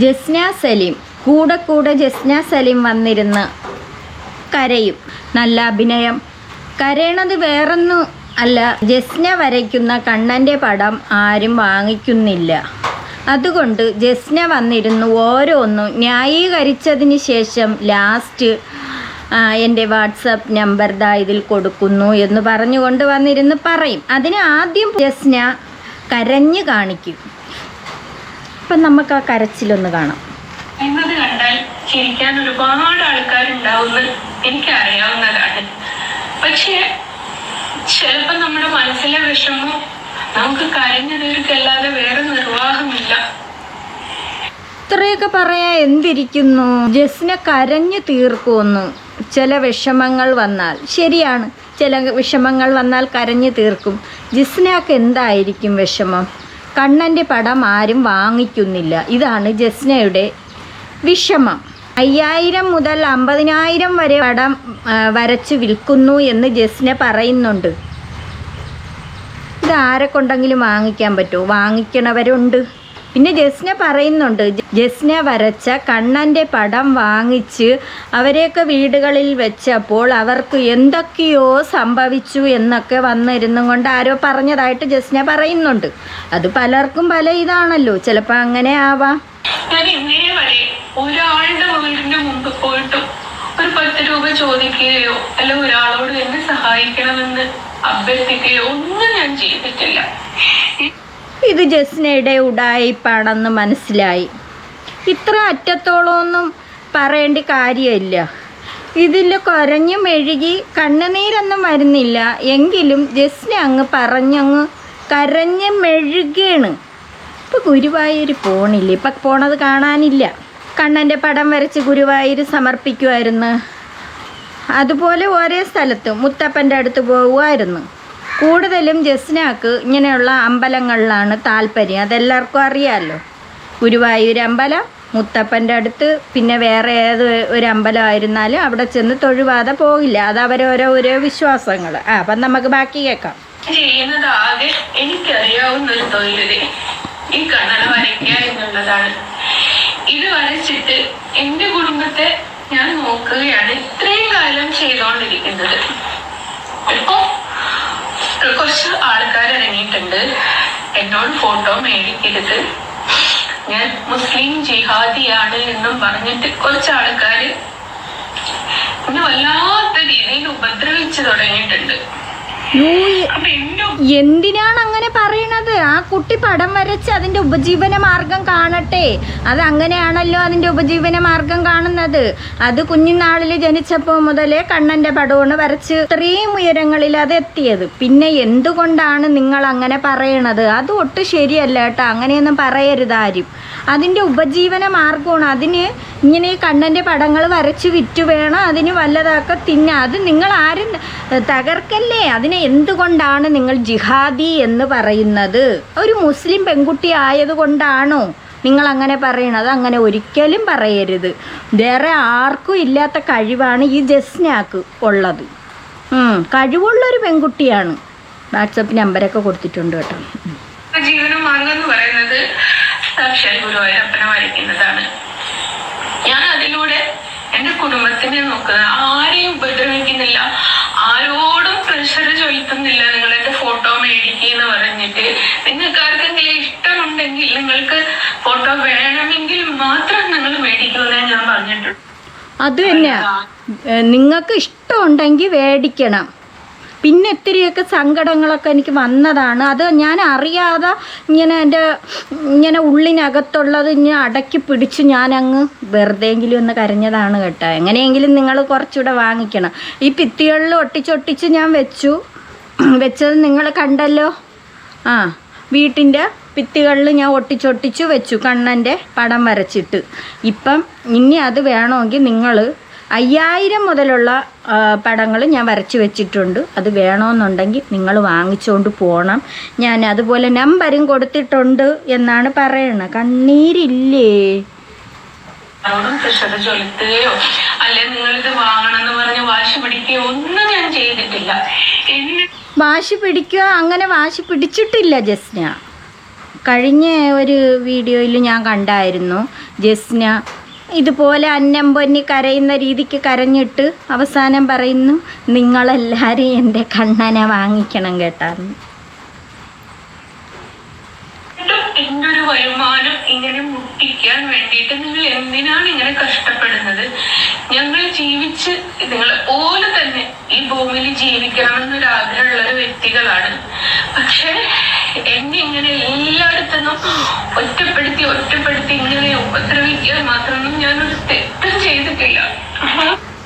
ജസ്ന സലീം കൂടെ ജസ്ന സലീം വന്നിരുന്ന് കരയും. നല്ല അഭിനയം. കരയണത് വേറൊന്നും അല്ല, ജസ്ന വരയ്ക്കുന്ന കണ്ണൻ്റെ പടം ആരും വാങ്ങിക്കുന്നില്ല. അതുകൊണ്ട് ജസ്ന വന്നിരുന്നു ഓരോന്നും ന്യായീകരിച്ചതിന് ശേഷം ലാസ്റ്റ് എൻ്റെ വാട്സപ്പ് നമ്പർ ദാ ഇതിൽ കൊടുക്കുന്നു എന്ന് പറഞ്ഞുകൊണ്ട് വന്നിരുന്ന് പറയും. അതിന് ആദ്യം ജസ്ന കരഞ്ഞു കാണിക്കും. അപ്പം നമുക്ക് ആ കരച്ചിലൊന്ന് കാണാം. എന്നത് കണ്ടാൽ ചിരിക്കാൻ ഒരുപാട് ആൾക്കാരുണ്ടാവുമെന്ന് എനിക്കറിയാവുന്നതാണ്. പക്ഷേ ചിലപ്പോൾ നമ്മുടെ മനസ്സിലെ വിഷമം നമുക്ക് കരഞ്ഞു തീർക്കല്ലാതെ വേറെ നിർവാഹമില്ല. ഇത്രയൊക്കെ പറയാൻ എന്തിരിക്കുന്നു? ജസ്ന കരഞ്ഞു തീർക്കുമെന്നു ചില വിഷമങ്ങൾ വന്നാൽ. ശരിയാണ്, ചില വിഷമങ്ങൾ വന്നാൽ കരഞ്ഞു തീർക്കും. ജസ്നക്ക് എന്തായിരിക്കും വിഷമം? കണ്ണൻ്റെ പടം ആരും വാങ്ങിക്കുന്നില്ല. ഇതാണ് ജസ്നയുടെ വിഷമം. 5000 മുതൽ 50,000 വരെ പടം വരച്ച് വിൽക്കുന്നു എന്ന് ജസ്ന പറയുന്നുണ്ട്. ഇത് ആരെ കൊണ്ടെങ്കിലും വാങ്ങിക്കാൻ പറ്റുമോ? വാങ്ങിക്കണവരുണ്ട്. പിന്നെ ജസ്ന പറയുന്നുണ്ട്, ജസ്ന വരച്ച കണ്ണൻ്റെ പടം വാങ്ങിച്ച് അവരെയൊക്കെ വീടുകളിൽ വെച്ചപ്പോൾ അവർക്ക് എന്തൊക്കെയോ സംഭവിച്ചു എന്നൊക്കെ വന്നിരുന്നും കൊണ്ട് ആരോ പറഞ്ഞതായിട്ട് ജസ്ന പറയുന്നുണ്ട്. അത് പലർക്കും പല ഇതാണല്ലോ, ചിലപ്പോൾ അങ്ങനെ ആവാം. ഞാൻ ഇന്നേ വരെ ഒരാളുടെ വീടിന്റെ മുമ്പ് പോയിട്ടും ഒരു 10 രൂപ ചോദിക്കുകയോ അല്ല ഒരാളോട് എന്നെ സഹായിക്കണമെന്ന് അഭ്യർത്ഥിക്കുകയോ ഒന്നും ഞാൻ ചെയ്തിട്ടില്ല. ഇത് ജസ്നയുടെ ഉഡായിപ്പാണെന്ന് മനസ്സിലായി. ഇത്ര അറ്റത്തോളമൊന്നും പറയേണ്ട കാര്യമില്ല. ഇതിൽ കുരഞ്ഞു മെഴുകി കണ്ണുനീരൊന്നും വരുന്നില്ല. എങ്കിലും ജസ്ന അങ്ങ് പറഞ്ഞങ്ങ് കരഞ്ഞ് മെഴുകയാണ്. ഇപ്പോൾ ഗുരുവായൂർ പോണില്ല, ഇപ്പം പോണത് കാണാനില്ല. കണ്ണൻ്റെ പടം വരച്ച് ഗുരുവായൂർ സമർപ്പിക്കുമായിരുന്നു. അതുപോലെ ഓരോ സ്ഥലത്തും മുത്തപ്പൻ്റെ അടുത്ത് പോകുമായിരുന്നു. കൂടുതലും ജസ്നക്ക് ഇങ്ങനെയുള്ള അമ്പലങ്ങളിലാണ് താല്പര്യം. അതെല്ലാവർക്കും അറിയാമല്ലോ. ഗുരുവായൂർ അമ്പലം, മുത്തപ്പൻ്റെ അടുത്ത്, പിന്നെ വേറെ ഏത് ഒരു അമ്പലമായിരുന്നാലും അവിടെ ചെന്ന് തൊഴുവാതെ പോകില്ല. അത് ഓരോ വിശ്വാസങ്ങൾ. അപ്പം നമുക്ക് ബാക്കി കേൾക്കാം. ചെയ്യുന്നത് ആകെ എനിക്കറിയാവുന്ന ഒരു തൊഴില് ഈ കണ്ണട വരയ്ക്കുക എന്നുള്ളതാണ്. ഇത് വരച്ചിട്ട് എൻ്റെ കുടുംബത്തെ ഞാൻ നോക്കുകയാണ് ഇത്രയും കാലം ചെയ്തുകൊണ്ടിരിക്കുന്നത്. ഇപ്പോൾ കുറച്ച് ആൾക്കാർ ഇറങ്ങിയിട്ടുണ്ട്, എന്നോട് ഫോട്ടോ മേടിക്കരുത്, ഞാൻ മുസ്ലിം ജിഹാദിയാണ് എന്നും പറഞ്ഞിട്ട് കുറച്ച് ആൾക്കാർ എന്നെ വല്ലാത്ത രീതിയിൽ ഉപദ്രവിച്ചു തുടങ്ങിയിട്ടുണ്ട്. എന്തിനാണ് അങ്ങനെ പറയണത്? ആ കുട്ടി പടം വരച്ച് അതിൻ്റെ ഉപജീവന മാർഗം കാണട്ടെ. അത് അങ്ങനെയാണല്ലോ അതിൻ്റെ ഉപജീവന മാർഗം കാണുന്നത്. അത് കുഞ്ഞുനാളിൽ ജനിച്ചപ്പോൾ മുതലേ കണ്ണൻ്റെ പടമാണ് വരച്ച് ഇത്രയും ഉയരങ്ങളിൽ അത് എത്തിയത്. പിന്നെ എന്തുകൊണ്ടാണ് നിങ്ങൾ അങ്ങനെ പറയണത്? അത് ഒട്ടും ശരിയല്ല കേട്ടോ. അങ്ങനെയൊന്നും പറയരുത് ആരും. അതിൻ്റെ ഉപജീവന മാർഗമാണ്. അതിന് ഇങ്ങനെ ഈ കണ്ണൻ്റെ പടങ്ങൾ വരച്ച് വിറ്റ് വേണം അതിന് വല്ലതൊക്കെ തിന്നാം. അത് നിങ്ങൾ ആരും തകർക്കല്ലേ. അതിനെ എന്തുകൊണ്ടാണ് നിങ്ങൾ ജിഹാദി എന്ന് പറയുന്നത്? ഒരു മുസ്ലിം പെൺകുട്ടി ആയതുകൊണ്ടാണോ നിങ്ങൾ അങ്ങനെ പറയണത്? അങ്ങനെ ഒരിക്കലും പറയരുത്. വേറെ ആർക്കും ഇല്ലാത്ത കഴിവാണ് ഈ ജസ്നക്ക് ഉള്ളത്. കഴിവുള്ളൊരു പെൺകുട്ടിയാണ്. വാട്സപ്പ് നമ്പരൊക്കെ കൊടുത്തിട്ടുണ്ട് കേട്ടോ. ജീവന മാർഗം എന്ന് പറയുന്നത് സാക്ഷാൽ ഗുരുവായൂരപ്പനെ വരയ്ക്കുന്നതാണ്. ഞാൻ അതിലൂടെ എന്റെ കുടുംബത്തിനെ നോക്കുന്നത്, ആരെയും ഉപദ്രവിക്കുന്നില്ല, ആരോടും പ്രഷർ ചൊലുത്തുന്നില്ല. നിങ്ങൾ എന്റെ ഫോട്ടോ മേടിക്കുന്ന പറഞ്ഞിട്ട് നിങ്ങൾക്ക് ആർക്കെങ്കിലും ഇഷ്ടമുണ്ടെങ്കിൽ നിങ്ങൾക്ക് ഫോട്ടോ വേണമെങ്കിൽ മാത്രം നിങ്ങൾ മേടിക്കുമെന്നേ ഞാൻ പറഞ്ഞിട്ടുണ്ട്. അത് തന്നെയാ, നിങ്ങൾക്ക് ഇഷ്ടമുണ്ടെങ്കിൽ മേടിക്കണം. പിന്നെ ഇത്തിരിയൊക്കെ സങ്കടങ്ങളൊക്കെ എനിക്ക് വന്നതാണ്. അത് ഞാൻ അറിയാതെ ഇങ്ങനെ ഉള്ളിനകത്തുള്ളത് ഇങ്ങനെ അടക്കി പിടിച്ച് ഞാനങ്ങ് വെറുതെയെങ്കിലും ഒന്ന് കരഞ്ഞതാണ് കേട്ടോ. എങ്ങനെയെങ്കിലും നിങ്ങൾ കുറച്ചുകൂടെ വാങ്ങിക്കണം. ഈ ഭിത്തികളിൽ ഒട്ടിച്ചൊട്ടിച്ച് ഞാൻ വെച്ചത് നിങ്ങൾ കണ്ടല്ലോ. വീട്ടിൻ്റെ ഭിത്തികളിൽ ഞാൻ ഒട്ടിച്ചൊട്ടിച്ച് വെച്ചു കണ്ണൻ്റെ പടം വരച്ചിട്ട്. ഇപ്പം ഇനി അത് വേണമെങ്കിൽ നിങ്ങൾ 5000 മുതലുള്ള പടങ്ങൾ ഞാൻ വരച്ച് വെച്ചിട്ടുണ്ട്. അത് വേണമെന്നുണ്ടെങ്കിൽ നിങ്ങൾ വാങ്ങിച്ചുകൊണ്ട് പോകണം. ഞാൻ അതുപോലെ നമ്പരും കൊടുത്തിട്ടുണ്ട് എന്നാണ് പറയണത്. കണ്ണീരില്ലേ? ചൊലുത്തുകയോ അല്ലെ നിങ്ങളിത് വാങ്ങണമെന്ന് പറഞ്ഞ് വാശി പിടിക്കുകയോ ഒന്നും ഞാൻ ചെയ്തിട്ടില്ല. വാശി പിടിക്കുക അങ്ങനെ വാശി പിടിച്ചിട്ടില്ല ജസ്ന. കഴിഞ്ഞ ഒരു വീഡിയോയിൽ ഞാൻ കണ്ടായിരുന്നു ജസ്ന ഇതുപോലെ അന്നം പൊന്നി കരയുന്ന രീതിക്ക് കരഞ്ഞിട്ട് അവസാനം പറയുന്നു, നിങ്ങളെല്ലാവരും എൻ്റെ കണ്ണനെ വാങ്ങിക്കണം കേട്ടായിരുന്നു. എന്റെ ഒരു വരുമാനം ഇങ്ങനെ മുട്ടിക്കാൻ വേണ്ടിയിട്ട് നിങ്ങൾ എന്തിനാണ് ഇങ്ങനെ കഷ്ടപ്പെടുന്നത്? ഞങ്ങൾ ജീവിച്ച് നിങ്ങളെ പോലെ തന്നെ ഈ ഭൂമിയിൽ ജീവിക്കണമെന്നൊരു ആഗ്രഹമുള്ള ഒരു വ്യക്തികളാണ്. പക്ഷെ എന്നെ ഇങ്ങനെ എല്ലായിടത്തുനിന്നും ഒറ്റപ്പെടുത്തി ഇങ്ങനെ ഉപദ്രവിക്കാൻ മാത്രമൊന്നും ഞാനൊരു തെറ്റും ചെയ്തിട്ടില്ല.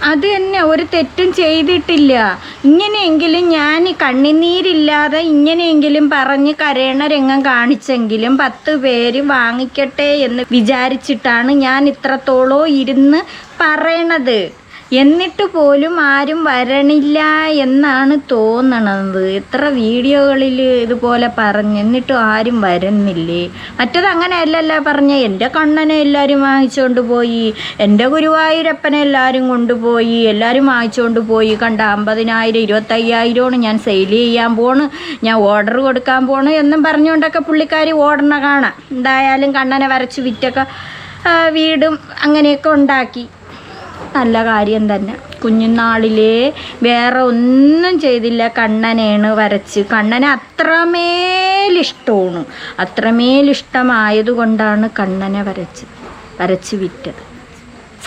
അത് തന്നെ, ഒരു തെറ്റും ചെയ്തിട്ടില്ല. ഇങ്ങനെയെങ്കിലും ഞാൻ കണ്ണുനീരില്ലാതെ ഇങ്ങനെയെങ്കിലും പറഞ്ഞ് കരയണ രംഗം കാണിച്ചെങ്കിലും 10 പേര് വാങ്ങിക്കട്ടെ എന്ന് വിചാരിച്ചിട്ടാണ് ഞാൻ ഇത്രത്തോളം ഇരുന്ന് പറയണത്. എന്നിട്ട് പോലും ആരും വരണില്ല എന്നാണ് തോന്നണത്. എത്ര വീഡിയോകളിൽ ഇതുപോലെ പറഞ്ഞ് എന്നിട്ടും ആരും വരുന്നില്ലേ? മറ്റത് അങ്ങനെയല്ലല്ല പറഞ്ഞ, എൻ്റെ കണ്ണനെ എല്ലാവരും വാങ്ങിച്ചുകൊണ്ട് പോയി, എൻ്റെ ഗുരുവായൂരപ്പനെ എല്ലാവരും കൊണ്ടുപോയി, എല്ലാവരും വാങ്ങിച്ചുകൊണ്ട് പോയി. കണ്ട 50,000 25,000 ഞാൻ സെയിൽ ചെയ്യാൻ പോണ്, ഞാൻ ഓർഡർ കൊടുക്കാൻ പോണ് എന്നും പറഞ്ഞുകൊണ്ടൊക്കെ പുള്ളിക്കാരി ഓടണ കാണാം. എന്തായാലും കണ്ണനെ വരച്ച് വിറ്റൊക്കെ വീടും അങ്ങനെയൊക്കെ ഉണ്ടാക്കി. നല്ല കാര്യം തന്നെ. കുഞ്ഞുനാളിലേ വേറെ ഒന്നും ചെയ്തില്ല, കണ്ണനെയാണ് വരച്ച്. കണ്ണനെ അത്രമേലിഷ്ടമായതുകൊണ്ടാണ് കണ്ണനെ വരച്ച് വിറ്റത്.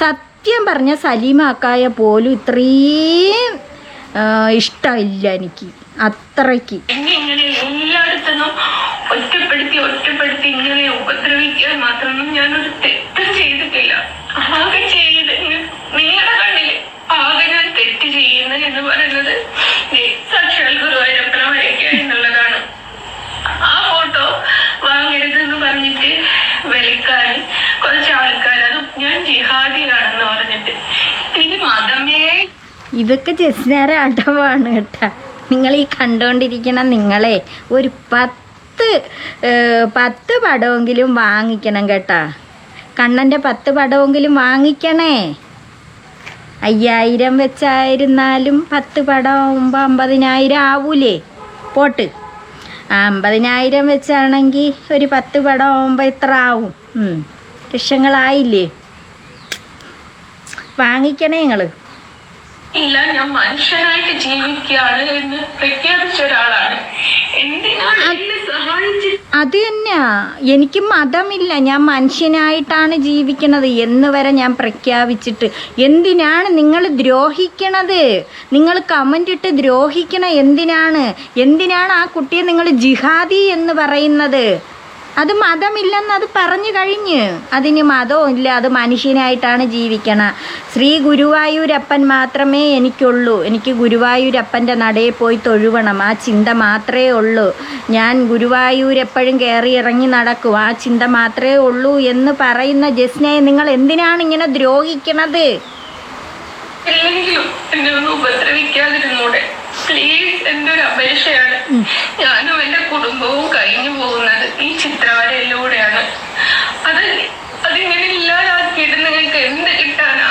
സത്യം പറഞ്ഞ സലീമാക്കായ പോലും ഇത്രയും ഇഷ്ടമില്ല എനിക്ക് അത്രയ്ക്ക്. ഇങ്ങനെ എല്ലായിടത്തുനിന്നും ഒറ്റപ്പെടുത്തി ഇങ്ങനെ ഉപദ്രവിക്കാൻ മാത്രമൊന്നും ഞാനൊരു തെറ്റും ചെയ്തിട്ടില്ല. ആകെ ചെയ്ത് നിങ്ങളുടെ കണ്ണില് ആകെ ഞാൻ തെറ്റ് ചെയ്യുന്നത് എന്ന് പറയുന്നത് സാക്ഷാൽ ഗുരുവായൂരപ്പനെ വരയ്ക്കുക എന്നുള്ളതാണ്. ആ ഫോട്ടോ വാങ്ങരുത് എന്ന് പറഞ്ഞിട്ട് വിളിക്കാൻ കുറച്ച് ആൾക്കാർ, അത് ഞാൻ ജിഹാദിയാണെന്ന് പറഞ്ഞിട്ട്, എനിക്ക് മതമേ. ഇതൊക്കെ ജസ്നയുടെ അടവാണ് കേട്ടാ. നിങ്ങൾ ഈ കണ്ടുകൊണ്ടിരിക്കണ നിങ്ങളെ ഒരു 10 പടമെങ്കിലും വാങ്ങിക്കണം കേട്ടാ. കണ്ണൻ്റെ 10 പടമെങ്കിലും വാങ്ങിക്കണേ. 5,000 വെച്ചായിരുന്നാലും 10 പടമാകുമ്പോൾ 50,000 ആവൂലേ? പോട്ട് 50,000 വെച്ചാണെങ്കിൽ ഒരു 10 പടമാകുമ്പോൾ എത്ര ആവും? ലക്ഷങ്ങളായില്ലേ? വാങ്ങിക്കണേ നിങ്ങൾ. ഇല്ല, ഞാൻ മനുഷ്യനായിട്ട് ജീവിക്കുകയാണ് എന്ന് പ്രഖ്യാപിച്ച ഒരാളാണ്. അത് തന്നെയാ, എനിക്ക് മതമില്ല, ഞാൻ മനുഷ്യനായിട്ടാണ് ജീവിക്കണത് എന്ന് വരെ ഞാൻ പ്രഖ്യാപിച്ചിട്ട് എന്തിനാണ് നിങ്ങൾ ദ്രോഹിക്കണത്? നിങ്ങൾ കമൻ്റ് ഇട്ട് ദ്രോഹിക്കണ എന്തിനാണ് ആ കുട്ടിയെ നിങ്ങൾ ജിഹാദി എന്ന് പറയുന്നത്? അത് മതമില്ലെന്ന് അത് പറഞ്ഞു കഴിഞ്ഞ്. അതിന് മതവും ഇല്ല, അത് മനുഷ്യനായിട്ടാണ് ജീവിക്കണ. ശ്രീ ഗുരുവായൂരപ്പൻ മാത്രമേ എനിക്കുള്ളൂ. എനിക്ക് ഗുരുവായൂരപ്പൻ്റെ നടയിൽ പോയി തൊഴുവണം, ആ ചിന്ത മാത്രമേ ഉള്ളൂ. ഞാൻ ഗുരുവായൂരെപ്പോഴും കയറി ഇറങ്ങി നടക്കും, ആ ചിന്ത മാത്രമേ ഉള്ളൂ എന്ന് പറയുന്ന ജസ്നയെ നിങ്ങൾ എന്തിനാണ് ഇങ്ങനെ ദ്രോഹിക്കണത്? എല്ലെങ്കിലും എന്നെ ഒന്ന് ഉപദ്രവിക്കാതിരുന്നൂടെ പ്ലീസ്? എൻ്റെ ഒരു അപേക്ഷയാണ്. ഞാനും എൻ്റെ കുടുംബവും കഴിഞ്ഞു പോകുന്നത് ഈ ചിത്രവരയിലൂടെയാണ്. അതിങ്ങനെ ഇല്ലാതാക്കിയിട്ട് നിങ്ങൾക്ക് എന്ത് കിട്ടാനാ?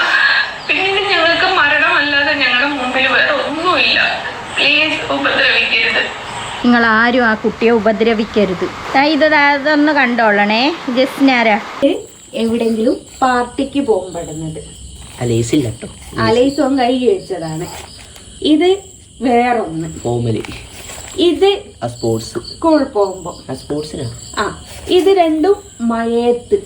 പിന്നീട് ഞങ്ങൾക്ക് മരണമല്ലാതെ ഞങ്ങളുടെ മുമ്പിൽ വേറെ ഒന്നുമില്ല. പ്ലീസ് ഉപദ്രവിക്കരുത്. നിങ്ങൾ ആരും ആ കുട്ടിയെ ഉപദ്രവിക്കരുത്. ഇതൊന്ന് കണ്ടോളണേ. ജസ്നാരാ എവിടെങ്കിലും പാർട്ടിക്ക് പോകുമ്പോടുന്നത് അലൈസോൻ കൈ കഴിച്ചതാണ്. ഇത് വേറൊന്ന് ഇത് സ്കൂൾ പോകുമ്പോ ഇത് രണ്ടും മഴയത്ത്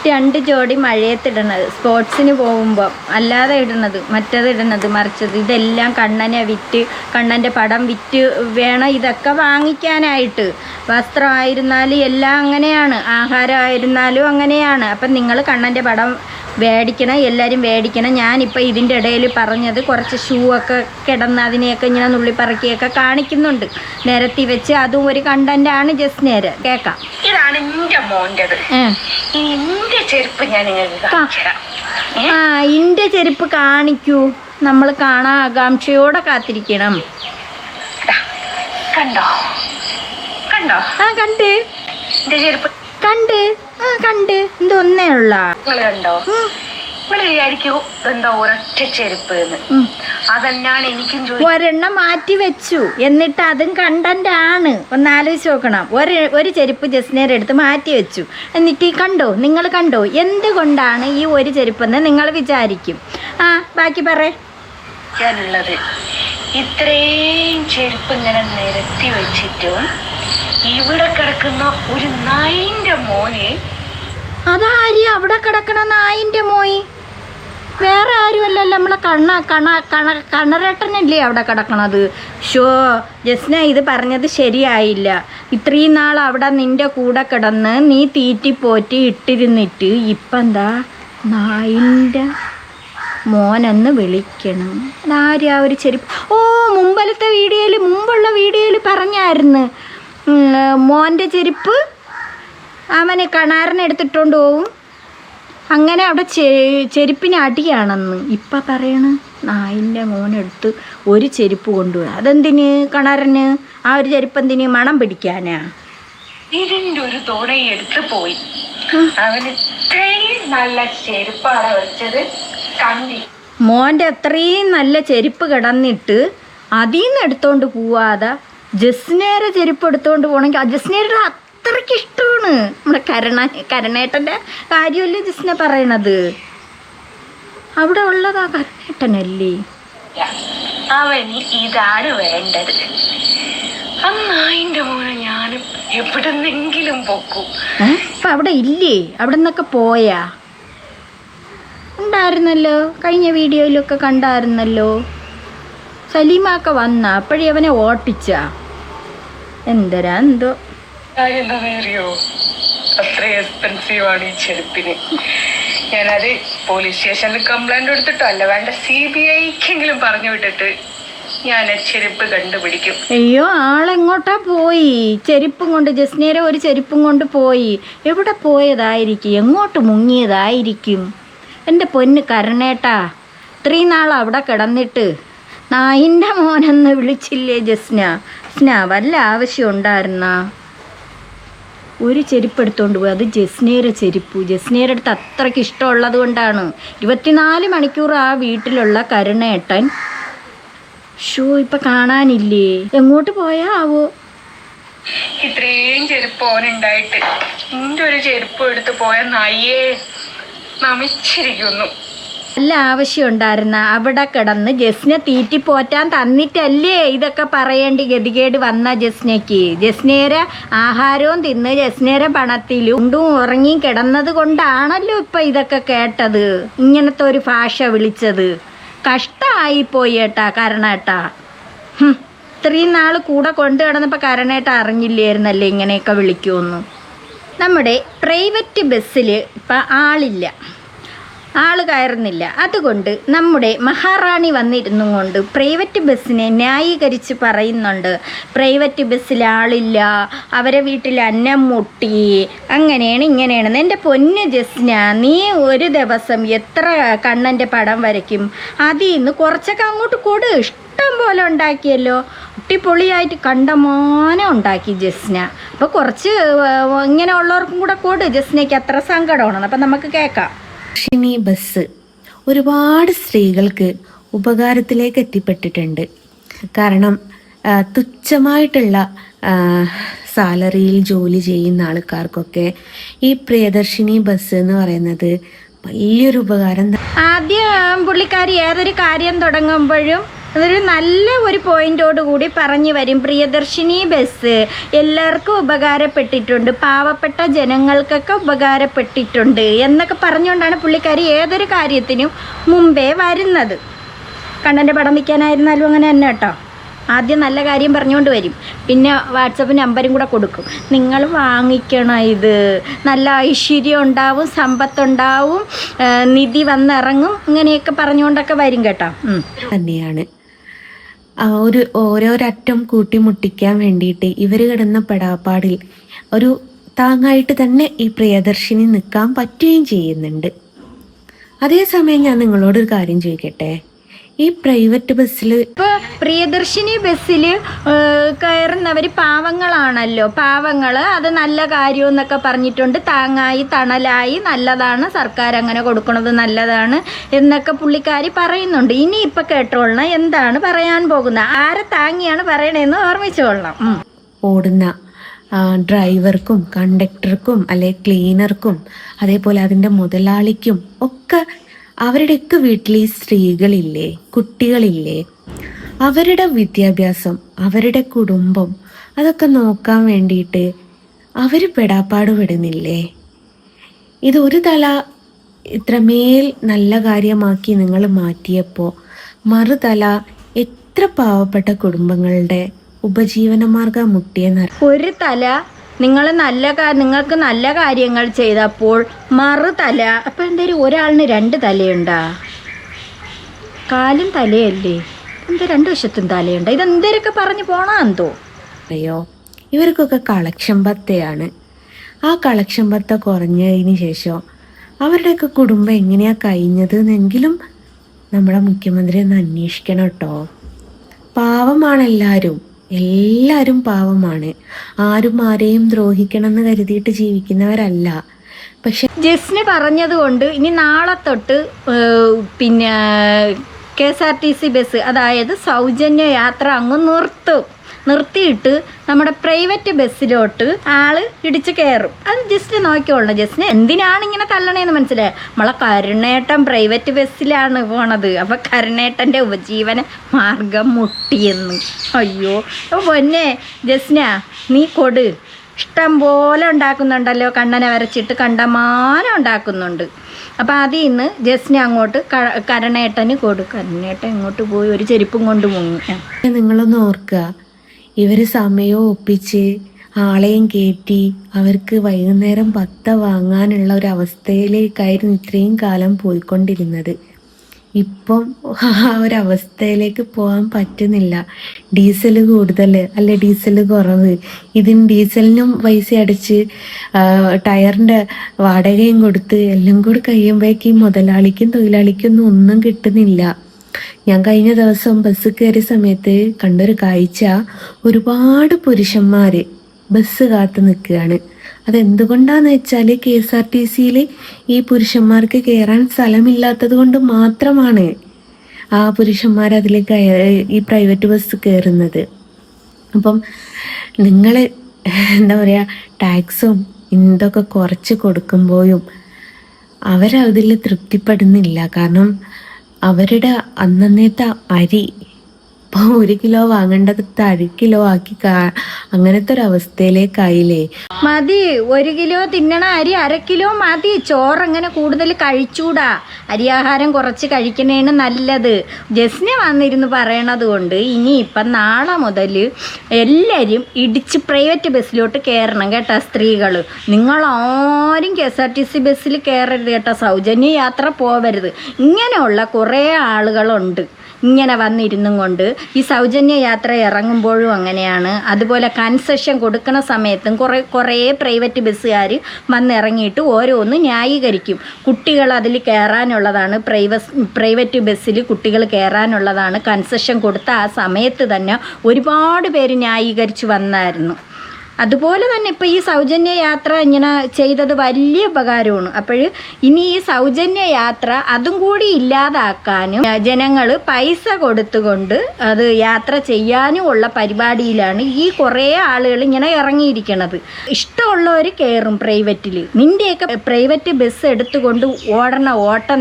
2 ജോഡി മഴയത്തിടണത്, സ്പോർട്സിന് പോകുമ്പോൾ അല്ലാതെ ഇടണത്, മറ്റത് ഇടണത്, മറിച്ചത്. ഇതെല്ലാം കണ്ണൻ്റെ പടം വിറ്റ് വേണം ഇതൊക്കെ വാങ്ങിക്കാനായിട്ട്. വസ്ത്രമായിരുന്നാലും എല്ലാം അങ്ങനെയാണ്, ആഹാരമായിരുന്നാലും അങ്ങനെയാണ്. അപ്പം നിങ്ങൾ കണ്ണൻ്റെ പടം മേടിക്കണം, എല്ലാവരും മേടിക്കണം. ഞാനിപ്പോൾ ഇതിൻ്റെ ഇടയിൽ പറഞ്ഞത് കുറച്ച് ഷൂ ഒക്കെ കിടന്ന് അതിനെയൊക്കെ ഇങ്ങനെ നുള്ളിപ്പറക്കിയൊക്കെ കാണിക്കുന്നുണ്ട്, നിരത്തി വെച്ച്. അതും ഒരു കണ്ടൻ്റാണ്. ജസ്നേര് കേൾക്കാം. ഇതാണ് എൻ്റെ മോൻ്റെത്. ഇന്റെ ചെരുപ്പ് ഞാൻ ഇന്റെ ചെരുപ്പ് കാണിക്കൂ, നമ്മൾ കാണാൻ ആകാംക്ഷയോടെ കാത്തിരിക്കണം. കണ്ടോ? കണ്ട് എന്റെ ചെരുപ്പ് കണ്ട് എന്തോന്നേ ഉള്ള കണ്ടോ? നിങ്ങൾ വിചാരിക്കൂ എന്താ ഒരൊറ്റ ചെരുപ്പ് എന്ന്. അതന്നെയാണ് എനിക്കും ഒരെണ്ണം മാറ്റി വെച്ചു, എന്നിട്ട് അതും കണ്ടന്റ് ആണ്. ഒന്ന് ആലോചിച്ച് നോക്കണം. ഒരു ചെരുപ്പ് ജസ്നേർ എടുത്ത് മാറ്റി വെച്ചു, എന്നിട്ട് ഈ കണ്ടോ, നിങ്ങൾ കണ്ടോ എന്തുകൊണ്ടാണ് ഈ ഒരു ചെരുപ്പെന്ന് നിങ്ങൾ വിചാരിക്കും. ബാക്കി പറയാനുള്ളത്. ഇത്രയും ചെരുപ്പ് ഇങ്ങനെ നിരത്തി വെച്ചിട്ടും ഇവിടെ കിടക്കുന്ന ഒരു നായിന്റെ മോനെ. അതാരി അവിടെ കിടക്കണ നായിന്റെ മോയി? വേറെ ആരുമല്ലല്ലോ, നമ്മളെ കണ്ണരേട്ടനല്ലേ അവിടെ കിടക്കണത്. ജസ്ന ഇത് പറഞ്ഞത് ശരിയായില്ല. ഇത്രയും നാൾ അവിടെ നിന്റെ കൂടെ കിടന്ന് നീ തീറ്റിപ്പോറ്റി ഇട്ടിരുന്നിട്ട് ഇപ്പം എന്താ നായിൻ്റെ മോനെന്ന് വിളിക്കണം. അതാര്യാ ഒരു ചെരുപ്പ്? മുമ്പുള്ള വീഡിയോയിൽ പറഞ്ഞായിരുന്നു മോൻ്റെ ചെരുപ്പ് അവന് കണാരനെടുത്തിട്ടുകൊണ്ട് പോവും, അങ്ങനെ അവിടെ ചെരുപ്പിന് അടിയാണെന്ന്. ഇപ്പം പറയണ നായിൻ്റെ മോനെടുത്ത് ഒരു ചെരുപ്പ് കൊണ്ടുപോയി. അതെന്തിന് കണാരന് ആ ഒരു ചെരുപ്പ് എന്തിന്? മണം പിടിക്കാനാ? ഇതിൻ്റെ ഒരു തുണയെടുത്ത് പോയി. അവന് ഇത്രയും നല്ല ചെരുപ്പാണ് വെച്ചത്. മോൻ്റെ അത്രയും നല്ല ചെരുപ്പ് കിടന്നിട്ട് അതിൽ നിന്ന് എടുത്തോണ്ട് പോവാതെ ജസ്നേരെ ചെരുപ്പ് എടുത്തോണ്ട് പോകണമെങ്കിൽ ജസ്നേരുടെ അത്രയ്ക്ക് ഇഷ്ടമാണ്. നമ്മുടെ കരണേട്ടൻ്റെ കാര്യമല്ലേ ജസ്ന പറയണത്? അവിടെ ഉള്ളതാ കരണേട്ടനല്ലേ? അവന് ഇതാണ് വേണ്ടത്. അന്നായിന്റെ മോനെ ഞാനും എവിടെന്നെങ്കിലും പോക്കൂ. ഇപ്പം അവിടെ ഇല്ലേ? അവിടെ നിന്നൊക്കെ പോയാ? ഉണ്ടായിരുന്നല്ലോ, കഴിഞ്ഞ വീഡിയോയിലൊക്കെ കണ്ടായിരുന്നല്ലോ. സലീമൊക്കെ വന്ന അപ്പോഴേ അവനെ ഓട്ടിച്ച. എന്തരാ എന്തോ എന്താറിയോ, അത്ര എക്സ്പെൻസീവ് ആണ് ഈ ചെരുപ്പിന്. ഞാനത് പോലീസ് സ്റ്റേഷനിൽ കംപ്ലൈന്റ് കൊടുത്തിട്ടോ അല്ല വേണ്ട CBIക്കെങ്കിലും പറഞ്ഞു വിട്ടിട്ട് ഞാൻ ചെരുപ്പ് കണ്ടുപിടിക്കും. അയ്യോ, ആളെങ്ങോട്ടാ പോയി? ചെരുപ്പും കൊണ്ട് ജസ്നേരെ ഒരു ചെരുപ്പും കൊണ്ട് പോയി. എവിടെ പോയതായിരിക്കും? എങ്ങോട്ട് മുങ്ങിയതായിരിക്കും? എൻ്റെ പൊന്ന് കരണേട്ടാ, ഇത്രയും നാൾ അവിടെ കിടന്നിട്ട് നായിൻ്റെ മോനെന്ന് വിളിച്ചില്ലേ ജസ്ന? വല്ല ആവശ്യം ഉണ്ടായിരുന്ന? ഒരു ചെരുപ്പ് എടുത്തോണ്ട് പോയി, അത് ജസ്നേരെ ചെരുപ്പ്. ജസ്നേരെ അടുത്ത് അത്രയ്ക്ക് ഇഷ്ടമുള്ളത് കൊണ്ടാണ് 24 മണിക്കൂർ ആ വീട്ടിലുള്ള കരുണേട്ടൻ. ഇപ്പം കാണാനില്ലേ? എങ്ങോട്ട് പോയാ ആവോ? ഇത്രയും ചെരുപ്പ് ഓനുണ്ടായിട്ട് എൻ്റെ ഒരു ചെരുപ്പ് എടുത്ത് പോയ നായേ നമിച്ചിരിക്കുന്നു. നല്ല ആവശ്യം ഉണ്ടായിരുന്ന അവിടെ കിടന്ന് ജസ്നെ തീറ്റി പോറ്റാൻ തന്നിട്ടല്ലേ ഇതൊക്കെ പറയേണ്ടി ഗതികേട് വന്ന ജസ്നയ്ക്ക്? ജസ്നേരെ ആഹാരവും തിന്ന് ജസ്നേരെ പണത്തിലും ഉണ്ടും ഉറങ്ങി കിടന്നത് കൊണ്ടാണല്ലോ ഇപ്പം ഇതൊക്കെ കേട്ടത്, ഇങ്ങനത്തെ ഒരു ഭാഷ വിളിച്ചത്. കഷ്ടമായിപ്പോയി ഏട്ടാ കരണേട്ടാ. ഇത്രയും നാൾ കൂടെ കൊണ്ടു കിടന്നപ്പോൾ കരണേട്ട അറിഞ്ഞില്ലായിരുന്നല്ലേ ഇങ്ങനെയൊക്കെ വിളിക്കുമെന്ന്. നമ്മുടെ പ്രൈവറ്റ് ബസ്സിൽ ഇപ്പം ആൾ കയറുന്നില്ല. അതുകൊണ്ട് നമ്മുടെ മഹാറാണി വന്നിരുന്നും കൊണ്ട് പ്രൈവറ്റ് ബസ്സിനെ ന്യായീകരിച്ച് പറയുന്നുണ്ട്. പ്രൈവറ്റ് ബസ്സിൽ ആളില്ല, അവരെ വീട്ടിൽ അന്നം മുട്ടി, അങ്ങനെയാണ് ഇങ്ങനെയാണെന്ന്. എൻ്റെ പൊന്ന് ജസ്ന, നീ ഒരു ദിവസം എത്ര കണ്ണൻ്റെ പടം വരയ്ക്കും? അതിൽ നിന്ന് കുറച്ചൊക്കെ അങ്ങോട്ട് കൊടു. ഇഷ്ടം പോലെ ഉണ്ടാക്കിയല്ലോ, അടിപൊളിയായിട്ട് കണ്ടമാനം ഉണ്ടാക്കി ജസ്ന. അപ്പോൾ കുറച്ച് ഇങ്ങനെ ഉള്ളവർക്കും കൂടെ കൊടു. ജസ്നയ്ക്ക് അത്ര സങ്കടമാണ്. അപ്പം നമുക്ക് കേൾക്കാം. ദർശിനി ബസ് ഒരുപാട് സ്ത്രീകൾക്ക് ഉപകാരത്തിലേക്ക് എത്തിപ്പെട്ടിട്ടുണ്ട്. കാരണം തുച്ഛമായിട്ടുള്ള സാലറിയിൽ ജോലി ചെയ്യുന്ന ആൾക്കാർക്കൊക്കെ ഈ പ്രിയദർശിനി ബസ് എന്ന് പറയുന്നത് വലിയൊരു ഉപകാരം. ആദ്യം പുള്ളിക്കാരി ഏതൊരു കാര്യം തുടങ്ങുമ്പോഴും അതൊരു നല്ല ഒരു പോയിന്റോട് കൂടി പറഞ്ഞു വരും. പ്രിയദർശിനി ബസ് എല്ലാവർക്കും ഉപകാരപ്പെട്ടിട്ടുണ്ട്, പാവപ്പെട്ട ജനങ്ങൾക്കൊക്കെ ഉപകാരപ്പെട്ടിട്ടുണ്ട് എന്നൊക്കെ പറഞ്ഞുകൊണ്ടാണ് പുള്ളിക്കാരി ഏതൊരു കാര്യത്തിനും മുമ്പേ വരുന്നത്. കണ്ണൻ്റെ പടം വയ്ക്കാനായിരുന്നാലും അങ്ങനെ തന്നെ കേട്ടോ. ആദ്യം നല്ല കാര്യം പറഞ്ഞുകൊണ്ട് വരും, പിന്നെ വാട്സപ്പ് നമ്പരും കൂടെ കൊടുക്കും. നിങ്ങൾ വാങ്ങിക്കണം, ഇത് നല്ല ഐശ്വര്യം ഉണ്ടാവും, സമ്പത്തുണ്ടാവും, നിധി വന്നിറങ്ങും, ഇങ്ങനെയൊക്കെ പറഞ്ഞുകൊണ്ടൊക്കെ വരും കേട്ടോ. തന്നെയാണ് ഓരോരറ്റം കൂട്ടിമുട്ടിക്കാൻ വേണ്ടിയിട്ട് ഇവർ കിടന്ന പെടാപ്പാടിൽ ഒരു താങ്ങായിട്ട് തന്നെ ഈ പ്രിയദർശിനി നിൽക്കാൻ പറ്റുകയും ചെയ്യുന്നുണ്ട്. അതേസമയം ഞാൻ നിങ്ങളോടൊരു കാര്യം ചോദിക്കട്ടെ, ഈ പ്രൈവറ്റ് ബസ്സിൽ ഇപ്പൊ പ്രിയദർശിനി ബസ്സിൽ കയറുന്നവർ പാവങ്ങളാണല്ലോ. പാവങ്ങള് അത് നല്ല കാര്യം എന്നൊക്കെ പറഞ്ഞിട്ടുണ്ട്. താങ്ങായി തണലായി നല്ലതാണ്, സർക്കാർ അങ്ങനെ കൊടുക്കുന്നത് നല്ലതാണ് എന്നൊക്കെ പുള്ളിക്കാരി പറയുന്നുണ്ട്. ഇനി ഇപ്പൊ കേട്ടോളണം എന്താണ് പറയാൻ പോകുന്നത്, ആരെ താങ്ങിയാണ് പറയണേന്ന് ഓർമ്മിച്ചോളണം. ഓടുന്ന ഡ്രൈവർക്കും കണ്ടക്ടർക്കും അല്ലെ ക്ലീനർക്കും അതേപോലെ അതിൻ്റെ മുതലാളിക്കും ഒക്കെ അവരുടെയൊക്കെ വീട്ടിൽ ഈ സ്ത്രീകളില്ലേ, കുട്ടികളില്ലേ, അവരുടെ വിദ്യാഭ്യാസം, അവരുടെ കുടുംബം അതൊക്കെ നോക്കാൻ വേണ്ടിയിട്ട് അവർ പെടാപ്പാട് പെടുന്നില്ലേ? ഇതൊരു തല ഇത്രമേൽ നല്ല കാര്യമാക്കി നിങ്ങൾ മാറ്റിയപ്പോൾ മറുതല എത്ര പാവപ്പെട്ട കുടുംബങ്ങളുടെ ഉപജീവനമാർഗം മുട്ടിയെന്നറിയാം. ഒരു തല നിങ്ങൾക്ക് നല്ല കാര്യങ്ങൾ ചെയ്തപ്പോൾ മറുതല. അപ്പം എന്തായാലും ഒരാളിന് 2 തലയുണ്ടാ? കാലും തലയല്ലേ, എന്താ 2 വശത്തും തലയുണ്ട്? ഇതെന്തേരൊക്കെ പറഞ്ഞു പോണാന്തോ? അയ്യോ, ഇവർക്കൊക്കെ കളക്ഷൻ ഭത്തയാണ്. ആ കളക്ഷൻ ഭത്ത കുറഞ്ഞതിന് ശേഷം അവരുടെയൊക്കെ കുടുംബം എങ്ങനെയാ കഴിഞ്ഞത് എന്നെങ്കിലും നമ്മുടെ മുഖ്യമന്ത്രി ഒന്ന് അന്വേഷിക്കണം കേട്ടോ. പാവമാണ് എല്ലാവരും പാവമാണ്. ആരും ആരെയും ദ്രോഹിക്കണം എന്ന് കരുതിയിട്ട് ജീവിക്കുന്നവരല്ല. പക്ഷെ ജസ്ന് പറഞ്ഞതുകൊണ്ട് ഇനി നാളെ തൊട്ട് പിന്നെ KSRTC ബസ്, അതായത് സൗജന്യ യാത്ര അങ്ങ് നിർത്തിയിട്ട് നമ്മുടെ പ്രൈവറ്റ് ബസ്സിലോട്ട് ആള് ഇടിച്ച് കയറും. അത് ജസ്റ്റ് നോക്കിക്കോളണം. ജസ്റ്റിന് എന്തിനാണ് ഇങ്ങനെ തള്ളണേന്ന് മനസ്സിലായി. നമ്മളെ കരുണേട്ടൻ പ്രൈവറ്റ് ബസ്സിലാണ് പോണത്. അപ്പം കരുണേട്ടൻ്റെ ഉപജീവന മാർഗം മുട്ടിയെന്ന്. അയ്യോ പൊന്നെ ജസ്ന, നീ കൊടു. ഇഷ്ടം പോലെ ഉണ്ടാക്കുന്നുണ്ടല്ലോ, കണ്ണനെ വരച്ചിട്ട് കണ്ടമാനം ഉണ്ടാക്കുന്നുണ്ട്. അപ്പം അതിൽ നിന്ന് ജസ്ന അങ്ങോട്ട് കരുണേട്ടന് കൊടു. കരുണേട്ടൻ ഇങ്ങോട്ട് പോയി ഒരു ചെരുപ്പും കൊണ്ട് മുങ്ങി. നിങ്ങളൊന്ന് ഓർക്കുക, ഇവർ സമയവും ഒപ്പിച്ച് ആളെയും കയറ്റി അവർക്ക് വൈകുന്നേരം ഭത്ത വാങ്ങാനുള്ള ഒരു അവസ്ഥയിലേക്കായിരുന്നു ഇത്രയും കാലം പോയിക്കൊണ്ടിരുന്നത്. ഇപ്പം ആ ഒരവസ്ഥയിലേക്ക് പോകാൻ പറ്റുന്നില്ല. ഡീസൽ കൂടുതൽ അല്ലെ ഡീസൽ കുറവ്, ഇതിന് ഡീസലിനും പൈസ അടിച്ച് ടയറിൻ്റെ വാടകയും കൊടുത്ത് എല്ലാം കൂടി കഴിയുമ്പോഴേക്കും മുതലാളിക്കും തൊഴിലാളിക്കും ഒന്നും കിട്ടുന്നില്ല. ഞാൻ കഴിഞ്ഞ ദിവസം ബസ് കയറിയ സമയത്ത് കണ്ടൊരു കാഴ്ച, ഒരുപാട് പുരുഷന്മാർ ബസ് കാത്തു നിൽക്കുകയാണ്. അതെന്തുകൊണ്ടാന്ന് വെച്ചാൽ KSRTCയിൽ ഈ പുരുഷന്മാർക്ക് കയറാൻ സ്ഥലമില്ലാത്തത് കൊണ്ട് മാത്രമാണ് ആ പുരുഷന്മാർ അതിൽ ഈ പ്രൈവറ്റ് ബസ് കയറുന്നത്. അപ്പം നിങ്ങൾ എന്താ പറയുക, ടാക്സും ഇതൊക്കെ കുറച്ച് കൊടുക്കുമ്പോഴും അവരതിൽ തൃപ്തിപ്പെടുന്നില്ല. കാരണം അവരുടെ അന്നന്നത്തെ അരി ഇപ്പോൾ 1 കിലോ വാങ്ങേണ്ടത് 1/2 കിലോ ആക്കി അങ്ങനത്തെ ഒരു അവസ്ഥയിലേക്കായില്ലേ. മതി, 1 കിലോ തിന്നണ അരി 1/2 കിലോ മതി. ചോറങ്ങനെ കൂടുതൽ കഴിച്ചൂടാ. അരിയാഹാരം കുറച്ച് കഴിക്കണേണ് നല്ലത്. ജസ്ന വന്നിരുന്ന് പറയണത് കൊണ്ട് ഇനിയിപ്പം നാളെ മുതൽ എല്ലാവരും ഇടിച്ച് പ്രൈവറ്റ് ബസ്സിലോട്ട് കയറണം കേട്ടോ. സ്ത്രീകൾ നിങ്ങളാരും KSRTC ബസ്സിൽ കയറരുത് കേട്ടോ. സൗജന്യ യാത്ര പോവരുത്. ഇങ്ങനെയുള്ള കുറേ ആളുകളുണ്ട് ഇങ്ങനെ വന്നിരുന്നും കൊണ്ട്. ഈ സൗജന്യ യാത്ര ഇറങ്ങുമ്പോഴും അങ്ങനെയാണ്. അതുപോലെ കൺസെഷൻ കൊടുക്കുന്ന സമയത്തും കുറേ പ്രൈവറ്റ് ബസ്സുകാർ വന്നിറങ്ങിയിട്ട് ഓരോന്ന് ന്യായീകരിക്കും. കുട്ടികൾ അതിൽ കയറാനുള്ളതാണ്, പ്രൈവറ്റ് ബസ്സിൽ കുട്ടികൾ കയറാനുള്ളതാണ്. കൺസെഷൻ കൊടുത്ത ആ സമയത്ത് തന്നെ ഒരുപാട് പേര് ന്യായീകരിച്ച് വന്നായിരുന്നു. അതുപോലെ തന്നെ ഇപ്പോൾ ഈ സൗജന്യ യാത്ര ഇങ്ങനെ ചെയ്തത് വലിയ ഉപകാരമാണ്. അപ്പോൾ ഇനി ഈ സൗജന്യ യാത്ര അതും കൂടി ഇല്ലാതാക്കാനും ജനങ്ങൾ പൈസ കൊടുത്തുകൊണ്ട് അത് യാത്ര ചെയ്യാനും ഉള്ള പരിപാടിയിലാണ് ഈ കുറേ ആളുകൾ ഇങ്ങനെ ഇറങ്ങിയിരിക്കുന്നത്. ഇഷ്ടമുള്ളവർ കയറും പ്രൈവറ്റിൽ. നിൻ്റെയൊക്കെ പ്രൈവറ്റ് ബസ് എടുത്തുകൊണ്ട് ഓടണ ഓട്ടം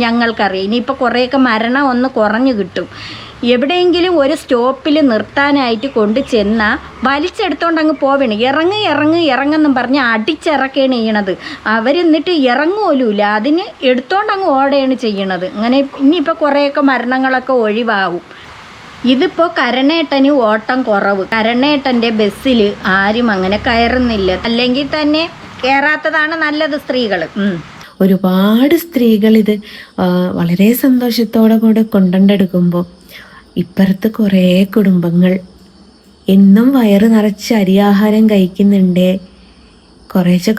ഞങ്ങൾക്കറിയാം. ഇനിയിപ്പോൾ കുറേയൊക്കെ മരണം ഒന്ന് കുറഞ്ഞു കിട്ടും. എവിടെയെങ്കിലും ഒരു സ്റ്റോപ്പിൽ നിർത്താനായിട്ട് കൊണ്ട് ചെന്നാൽ വലിച്ചെടുത്തോണ്ട് അങ്ങ് പോവണം. ഇറങ്ങെന്നും പറഞ്ഞ് അടിച്ചിറക്കുകയാണ് ചെയ്യണത്. അവരെന്നിട്ട് ഇറങ്ങുപോലുമില്ല, അതിന് എടുത്തോണ്ട് അങ്ങ് ഓടുകയാണ് ചെയ്യണത്. അങ്ങനെ ഇനിയിപ്പോൾ കുറേയൊക്കെ മരണങ്ങളൊക്കെ ഒഴിവാകും. ഇതിപ്പോൾ കരുണേട്ടന് ഓട്ടം കുറവ്. കരുണേട്ടൻ്റെ ബസ്സിൽ ആരും അങ്ങനെ കയറുന്നില്ല. അല്ലെങ്കിൽ തന്നെ കയറാത്തതാണ് നല്ലത് സ്ത്രീകൾ. ഒരുപാട് സ്ത്രീകൾ ഇത് വളരെ സന്തോഷത്തോടെ കൂടെ കൊണ്ടുണ്ടെടുക്കുമ്പോൾ ഇപ്പുറത്ത് കുറേ കുടുംബങ്ങൾ എന്നും വയറ് നിറച്ച് അരിയാഹാരം കഴിക്കുന്നുണ്ട്. കുറേശ്ശെ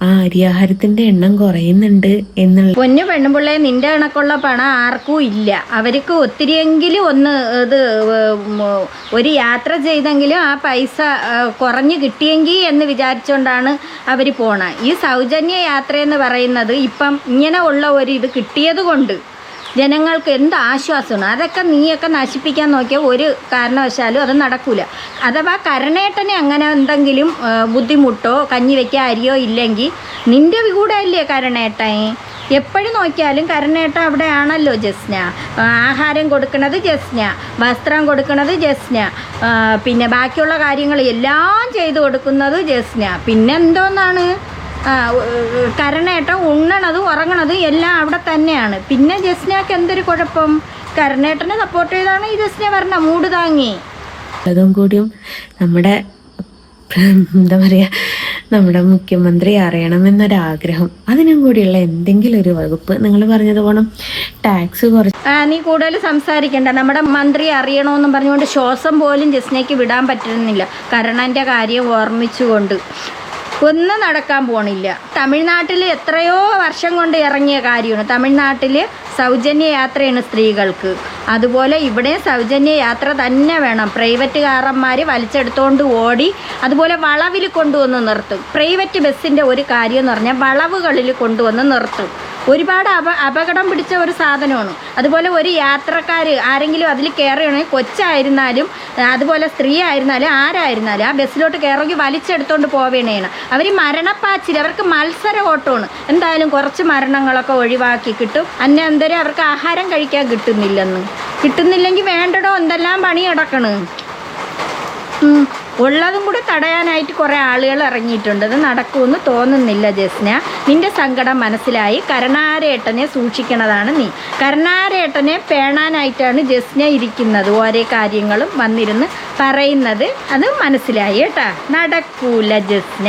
ആ അരിയാഹാരത്തിന്റെ എണ്ണം കുറയുന്നുണ്ട് എന്നുള്ള. പൊന്നു പെണ്ണുപിള്ളേ, നിന്റെ കണക്കുള്ള പണം ആർക്കും ഇല്ല. അവർക്ക് ഒത്തിരിയെങ്കിലും ഒന്ന് ഇത് ഒരു യാത്ര ചെയ്തെങ്കിലും ആ പൈസ കുറഞ്ഞ് കിട്ടിയെങ്കിൽ എന്ന് വിചാരിച്ചുകൊണ്ടാണ് അവർ പോണത്. ഈ സൗജന്യ യാത്രയെന്ന് പറയുന്നത് ഇപ്പം ഇങ്ങനെ ഉള്ള ഒരു ഇത് കിട്ടിയത് കൊണ്ട് ജനങ്ങൾക്ക് എന്ത് ആശ്വാസമാണ്. അതൊക്കെ നീയൊക്കെ നശിപ്പിക്കാൻ നോക്കിയാൽ ഒരു കാരണവശാലും അത് നടക്കൂല. അഥവാ കരുണേട്ടനെ അങ്ങനെ എന്തെങ്കിലും ബുദ്ധിമുട്ടോ കഞ്ഞി വയ്ക്കാൻ അരിയോ ഇല്ലെങ്കിൽ നിൻ്റെ കൂടെ അല്ലേ കരുണേട്ടൻ? എപ്പോഴും നോക്കിയാലും കരുണേട്ടൻ അവിടെ ആണല്ലോ ജസ്ന. ആഹാരം കൊടുക്കുന്നത് ജസ്ന, വസ്ത്രം കൊടുക്കുന്നത് ജസ്ന, പിന്നെ ബാക്കിയുള്ള കാര്യങ്ങൾ എല്ലാം ചെയ്തു കൊടുക്കുന്നത് ജസ്ന. പിന്നെ എന്തോന്നാണ് കരുണേട്ടൻ ഉണ്ണണതും ഉറങ്ങണതും എല്ലാം അവിടെ തന്നെയാണ്. പിന്നെ ജസ്നക്ക് എന്തൊരു കുഴപ്പം? കരുണേട്ടനെ സപ്പോർട്ട് ചെയ്താണ് ഈ ജസ്ന പറഞ്ഞ മൂട് താങ്ങി. അതും കൂടിയും നമ്മുടെ എന്താ പറയുക, നമ്മുടെ മുഖ്യമന്ത്രി അറിയണമെന്നൊരാഗ്രഹം, അതിനും കൂടിയുള്ള എന്തെങ്കിലും ഒരു വകുപ്പ്. നിങ്ങൾ പറഞ്ഞതുപോലെ ടാക്സ് കുറച്ച്. നീ കൂടുതൽ സംസാരിക്കണ്ട. നമ്മുടെ മന്ത്രി അറിയണമെന്നും പറഞ്ഞുകൊണ്ട് ശ്വാസം പോലും ജസ്നയ്ക്ക് വിടാൻ പറ്റുന്നില്ല കരുണൻ്റെ കാര്യം ഓർമ്മിച്ചുകൊണ്ട്. ഒന്നും നടക്കാൻ പോണില്ല. തമിഴ്നാട്ടിൽ എത്രയോ വർഷം കൊണ്ട് ഇറങ്ങിയ കാര്യമാണ്. തമിഴ്നാട്ടിൽ സൗജന്യ യാത്രയാണ് സ്ത്രീകൾക്ക്. അതുപോലെ ഇവിടെ സൗജന്യ യാത്ര തന്നെ വേണം. പ്രൈവറ്റ് കാറന്മാർ വലിച്ചെടുത്തുകൊണ്ട് ഓടി അതുപോലെ വളവിൽ കൊണ്ടുവന്ന് നിർത്തും. പ്രൈവറ്റ് ബസ്സിൻ്റെ ഒരു കാര്യം എന്ന് പറഞ്ഞാൽ വളവുകളിൽ കൊണ്ടുവന്ന് നിർത്തും. ഒരുപാട് അപകടം പിടിച്ച ഒരു സാധനമാണ്. അതുപോലെ ഒരു യാത്രക്കാർ ആരെങ്കിലും അതിൽ കയറുകയാണെങ്കിൽ കൊച്ചായിരുന്നാലും അതുപോലെ സ്ത്രീ ആയിരുന്നാലും ആരായിരുന്നാലും ആ ബസ്സിലോട്ട് കയറുമെങ്കിൽ വലിച്ചെടുത്തുകൊണ്ട് പോവേണേണ്. അവർ മരണപ്പാച്ചിൽ, അവർക്ക് മത്സര ഓട്ടമാണ്. എന്തായാലും കുറച്ച് മരണങ്ങളൊക്കെ ഒഴിവാക്കി കിട്ടും. അന്നെന്തരം അവർക്ക് ആഹാരം കഴിക്കാൻ കിട്ടുന്നില്ലെങ്കിൽ വേണ്ടടോ എന്തെല്ലാം പണി കിടക്കണ്. ഉള്ളതും കൂടെ തടയാനായിട്ട് കുറേ ആളുകൾ ഇറങ്ങിയിട്ടുണ്ട്. അത് നടക്കുമെന്ന് തോന്നുന്നില്ല ജസ്ന. നിന്റെ സങ്കടം മനസ്സിലായി. കരുണാരേട്ടനെ സൂക്ഷിക്കണതാണ് നീ. കരുണാരേട്ടനെ പേണാനായിട്ടാണ് ജസ്ന ഇരിക്കുന്നത്. ഓരോ കാര്യങ്ങളും വന്നിരുന്ന് പറയുന്നത് അത് മനസ്സിലായി കേട്ടാ. നടക്കൂല ജസ്ന.